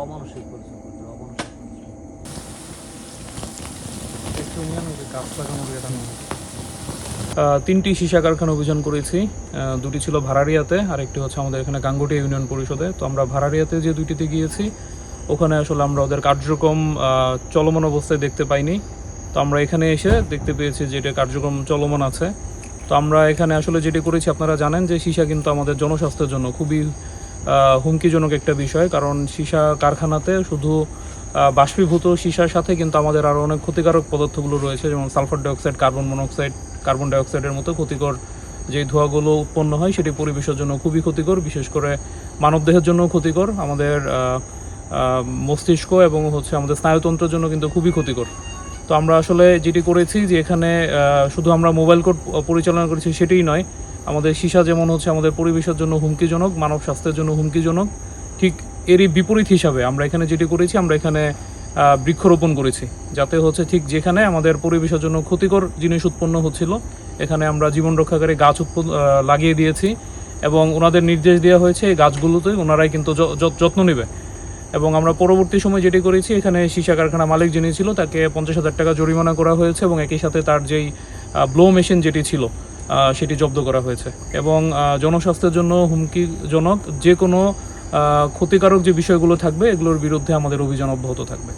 অমানসিক পরিশ্রম করতে হবে, অমানসিক পরিশ্রম। তিনটি সীসা কারখানা অভিযান করেছি। দুটি ছিল ভাড়ারিয়াতে, আর একটি হচ্ছে আমাদের এখানে গাঙ্গুটিয়া ইউনিয়ন পরিষদে। তো আমরা ভাড়ারিয়াতে যে দুইটিতে গিয়েছি, ওখানে আসলে আমরা ওদের কার্যক্রম চলমান অবস্থায় দেখতে পাইনি। তো আমরা এখানে এসে দেখতে পেয়েছি যে এটা কার্যক্রম চলমান আছে। তো আমরা এখানে আসলে যেটি করেছি, আপনারা জানেন যে সীসা কিন্তু আমাদের জনস্বাস্থ্যের জন্য খুবই হুমকিজনক একটা বিষয়। কারণ সীসা কারখানাতে শুধু বাষ্পীভূত সীসার সাথে কিন্তু আমাদের আরও অনেক ক্ষতিকারক পদার্থগুলো রয়েছে, যেমন sulphur dioxide, carbon monoxide, carbon ডাইঅক্সাইডের মতো ক্ষতিকর যে ধোঁয়াগুলো উৎপন্ন হয় সেটি পরিবেশের জন্য খুবই ক্ষতিকর, বিশেষ করে মানবদেহের জন্য ক্ষতিকর, আমাদের মস্তিষ্ক এবং হচ্ছে আমাদের স্নায়ুতন্ত্রের জন্য কিন্তু খুবই ক্ষতিকর। তো আমরা আসলে যেটি করেছি যে এখানে শুধু আমরা মোবাইল কোর্ট পরিচালনা করেছি সেটাই নয়, আমাদের সীসা যেমন হচ্ছে আমাদের পরিবেশের জন্য হুমকিজনক, মানব স্বাস্থ্যের জন্য হুমকিজনক, ঠিক এরই বিপরীত হিসাবে আমরা এখানে যেটি করেছি, আমরা এখানে বৃক্ষরোপণ করেছি, যাতে হচ্ছে ঠিক যেখানে আমাদের পরিবেশের জন্য ক্ষতিকর জিনিস উৎপন্ন হচ্ছিল, এখানে আমরা জীবন রক্ষাকারী গাছ লাগিয়ে দিয়েছি এবং ওনাদের নির্দেশ দেওয়া হয়েছে এই গাছগুলোতে ওনারাই কিন্তু যত্ন নেবে। এবং আমরা পরবর্তী সময় যেটি করেছি, এখানে সীসা কারখানা মালিক যিনি ছিল তাকে 50,000 টাকা জরিমানা করা হয়েছে এবং একই সাথে তার যেই ব্লো মেশিন যেটি ছিল সেটি জব্দ করা হয়েছে। এবং জনস্বাস্থ্যের জন্য হুমকিজনক যে কোনো ক্ষতিকারক যে বিষয়গুলো থাকবে, এগুলোর বিরুদ্ধে আমাদের অভিযান অব্যাহত থাকবে।